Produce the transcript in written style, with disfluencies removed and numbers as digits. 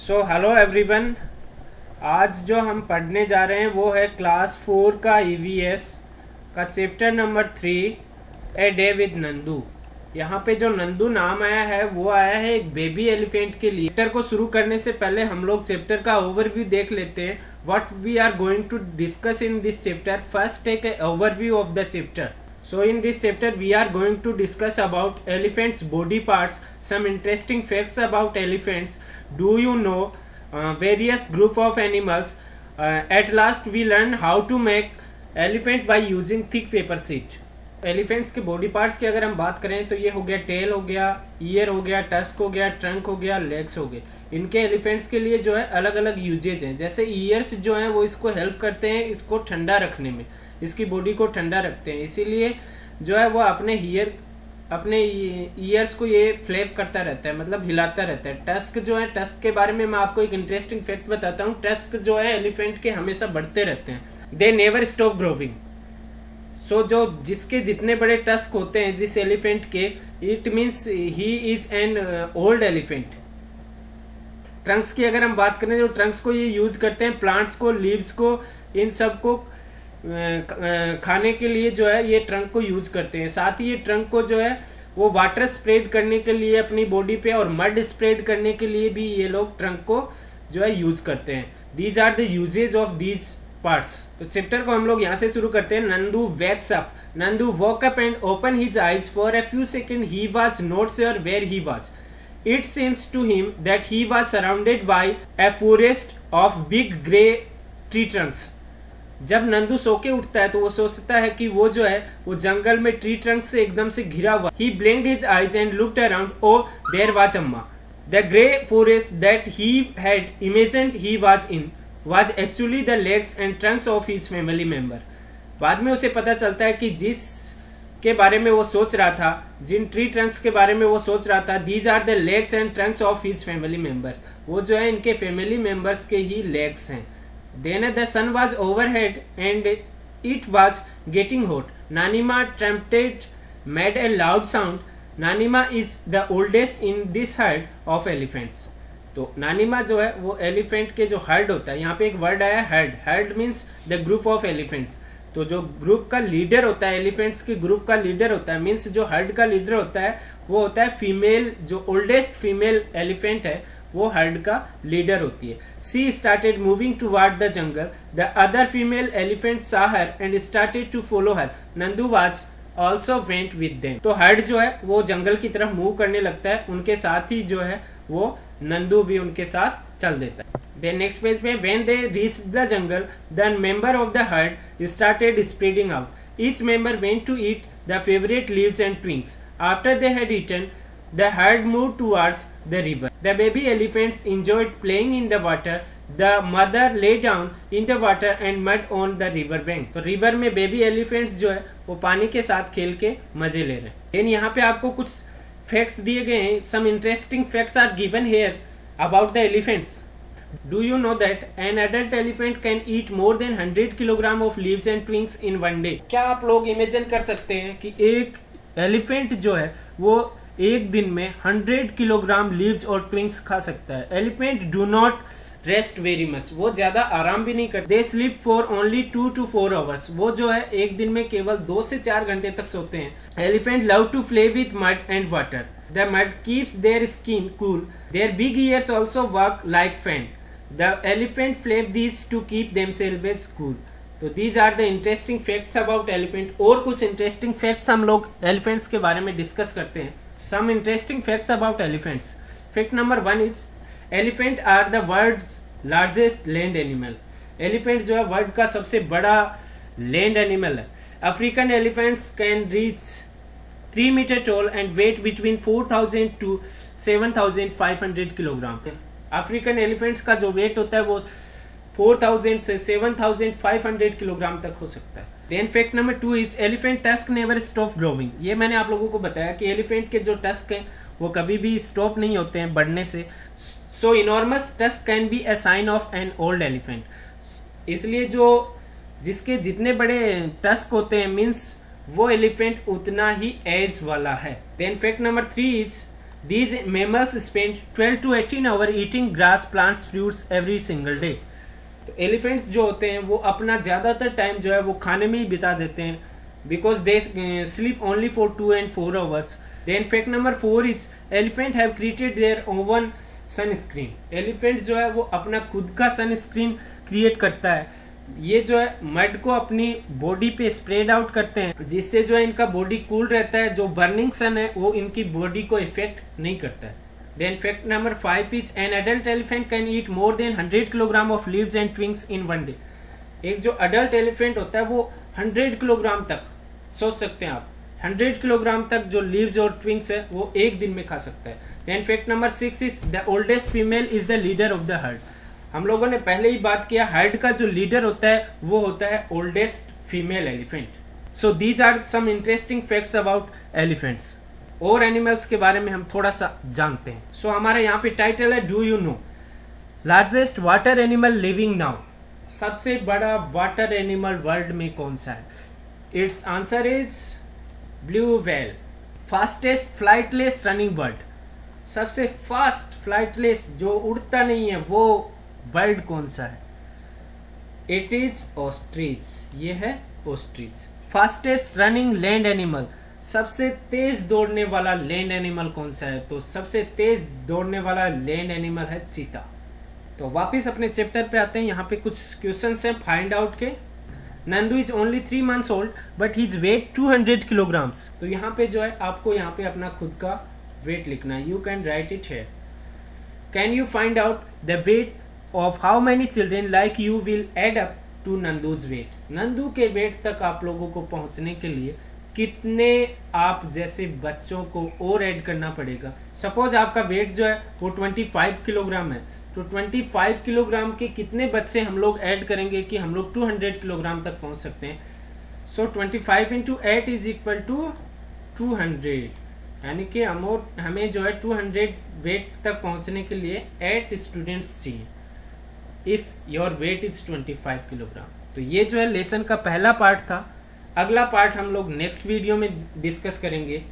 So hello everyone. आज जो हम पढ़ने जा रहे हैं वो है क्लास 4 का ईवीएस का chapter number 3 a day with Nandu. यहाँ पे जो नंदू नाम आया है वो आया है एक बेबी एलिफेंट के लिए। चैप्टर को शुरू करने से पहले हम लोग चैप्टर का ओवरव्यू देख लेते हैं। What we are going to discuss in this chapter. First take a overview of the chapter. So in this chapter we are going to discuss about elephants' body parts, some interesting facts about elephants. Do you know various group of animals? At last we learn how to make elephant by using thick paper sheet. Elephants के body parts की अगर हम बात करें तो ये हो गया टेल हो गया, ईयर हो गया, टस्क हो गया, ट्रंक हो गया, लेग्स हो गए। इनके एलिफेंट्स के लिए जो है अलग अलग यूजेज हैं। जैसे ईयर्स जो हैं वो इसको हेल्प करते हैं इसको ठंडा रखने में, इसकी बॉडी को ठंडा रखते हैं, इसीलिए जो है वो अपने ईयर्स को ये फ्लैप करता रहता है, मतलब हिलाता रहता है। टस्क जो है, टस्क के बारे में मैं आपको एक इंटरेस्टिंग फैक्ट बताता हूँ। टस्क जो है एलिफेंट के हमेशा बढ़ते रहते हैं। They never stop growing. So जो जिसके जितने बड़े टस्क होते हैं जिस एलिफेंट के, it means he is an old elephant. Trunks की अगर हम बात करें तो ट्रंक्स को ये यूज करते हैं प्लांट्स को, लीव्स को, इन सब को खाने के लिए जो है ये ट्रंक को यूज करते हैं। साथ ही ये ट्रंक को जो है वो वाटर स्प्रेड करने के लिए अपनी बॉडी पे और मड स्प्रेड करने के लिए भी ये लोग ट्रंक को जो है यूज करते हैं। These are the usages of these parts. तो चैप्टर को हम लोग यहाँ से शुरू करते हैं। Nandu wakes up. Nandu woke up and open his eyes for a few second. He was not sure where he was. It seems to him that he was surrounded by a forest of big grey tree trunks. जब नंदू सो के उठता है तो वो सोचता है कि वो जो है वो जंगल में ट्री ट्रंक से एकदम से घिरा हुआ। He blinked his eyes and looked around. Oh, there was Amma. The grey forest that he had imagined he was in was actually the legs and trunks of his family member. बाद में उसे पता चलता है कि जिस के बारे में वो सोच रहा था, जिन ट्री ट्रंक्स के बारे में वो सोच रहा था, these are the legs and trunks of his family members. वो जो है इनके फैमिली मेंबर्स के ही लेग्स हैं। Then the sun was overhead and it was getting hot. Nanima trumpeted made a loud sound. Nanima is the oldest in this herd of elephants. तो नानिमा जो है वो एलिफेंट के जो हर्ड होता है, यहाँ पे एक वर्ड आया heard. Heard means the group of elephants. तो जो ग्रुप का लीडर होता है, एलिफेंट्स के ग्रुप का लीडर होता है, मीन्स जो हर्ड का लीडर होता है वो होता है फीमेल। जो ओल्डेस्ट फीमेल एलिफेंट है वो हर्ड का लीडर होती है. She started moving toward the jungle. The other female elephant saw her and started to follow her. Nandu was also went with them. तो हर्ड जो है वो जंगल की तरफ मूव करने लगता है, उनके साथ ही जो है वो नंदू भी उनके साथ चल देता है. Then next page में when they reached the jungle, the member of the herd started spreading out. Each member went to eat the favorite leaves and twigs. After they had eaten, the herd moved towards the river. The baby elephants enjoyed playing in the water. The mother lay down in the water and mud on the river bank. तो river में baby elephants जो है वो पानी के साथ खेल के मजे ले रहे हैं. Then यहाँ पे आपको कुछ facts दिए गए हैं. Some interesting facts are given here about the elephants. Do you know that an adult elephant can eat more than 100 kilogram of leaves and twigs in one day? क्या आप लोग इमेजिन कर सकते हैं कि एक एलिफेंट जो है वो एक दिन में 100 किलोग्राम लीव्स और ट्विग्स खा सकता है. Elephant do not rest very much. वो ज्यादा आराम भी नहीं करते. They sleep for only 2 to 4 hours. वो जो है एक दिन में केवल 2 से 4 घंटे तक सोते हैं. Elephant love to play with mud and water. The mud keeps their skin cool. Their big ears also work like fan. The elephant flap these to keep themselves cool. तो these are the interesting facts about elephant. और कुछ interesting facts हम लोग elephants के बारे में discuss करते हैं. Some interesting facts about elephants. Fact number 1 is elephant are the world's largest land animal. Elephant जो है वर्ल्ड का सबसे बड़ा land animal है. African elephants can reach 3 meter tall and weight between 4,000 to 7,500 kilogram. African elephants का जो wait होता है वो 4,000 से 7,500 किलोग्राम तक हो सकता है. Then fact number 2 is elephant tusk never stop growing. ये मैंने आप लोगों को बताया कि एलिफेंट के जो टस्क हैं वो कभी भी स्टॉप नहीं होते हैं बढ़ने से. So enormous tusk can be a sign of an old elephant. इसलिए जो जिसके जितने बड़े टस्क होते हैं मीन्स वो एलिफेंट उतना ही एज वाला है. Then fact number 3 is These mammals spend 12 to 18 hours eating grass, plants, fruits every single day. तो एलिफेंट्स जो होते हैं वो अपना ज्यादातर टाइम जो है वो खाने में ही बिता देते हैं, because they sleep only for 2 and 4 hours. Then fact number 4 is elephant have created their own sunscreen. Elephant जो है वो अपना खुद का सनस्क्रीन क्रिएट करता है. ये जो है मड को अपनी बॉडी पे स्प्रेड आउट करते हैं, जिससे जो है इनका बॉडी कूल रहता है. जो बर्निंग सन है वो इनकी बॉडी को इफेक्ट नहीं करता है. Then fact number 5 is an adult elephant can eat more than 100 kilogram of leaves and twigs in one day. एक जो अडल्ट एलिफेंट होता है वो 100 किलोग्राम तक, सोच सकते हैं आप, 100 किलोग्राम तक जो लीव्स और ट्विंग्स है वो एक दिन में खा सकता है. Then fact number 6 is the oldest female is the leader of the herd. हम लोगों ने पहले ही बात किया, हर्ड का जो लीडर होता है वो होता है oldest female elephant. So these are some interesting facts about elephants. और एनिमल्स के बारे में हम थोड़ा सा जानते हैं. सो हमारे यहाँ पे टाइटल है do you know largest water animal living now. सबसे बड़ा वाटर एनिमल वर्ल्ड में कौन सा है? It's answer is blue whale. Fastest flightless running bird. सबसे फास्ट फ्लाइटलेस जो उड़ता नहीं है वो बर्ड कौन सा है? It is ostrich. ये है ostrich. Fastest running land animal. सबसे तेज दौड़ने वाला लैंड एनिमल कौन सा है? तो सबसे तेज दौड़ने वाला लैंड एनिमल है चीता. तो वापिस अपने चैप्टर पे आते हैं. यहाँ पे कुछ क्वेश्चंस हैं फाइंड आउट के. Nandu is only 3 months old but he's weight 200 kilograms. तो यहाँ पे जो है आपको यहाँ पे अपना खुद का वेट लिखना है. You can write it here. Can you find out the weight of how many children like you will add up to Nandu's weight. Nandu के वेट तक आप लोगों को पहुंचने के लिए कितने आप जैसे बच्चों को और ऐड करना पड़ेगा. सपोज आपका वेट जो है वो 25 किलोग्राम है, तो 25 किलोग्राम के कितने बच्चे हम लोग ऐड करेंगे कि हम लोग 200 किलोग्राम तक पहुंच सकते हैं. सो 25 into 8 इज इक्वल टू 200. यानी कि हमें जो है 200 वेट तक पहुंचने के लिए 8 स्टूडेंट्स चाहिए if your weight is 25 kilogram. तो ये जो है लेसन का पहला पार्ट था. अगला पार्ट हम लोग नेक्स्ट वीडियो में डिस्कस करेंगे.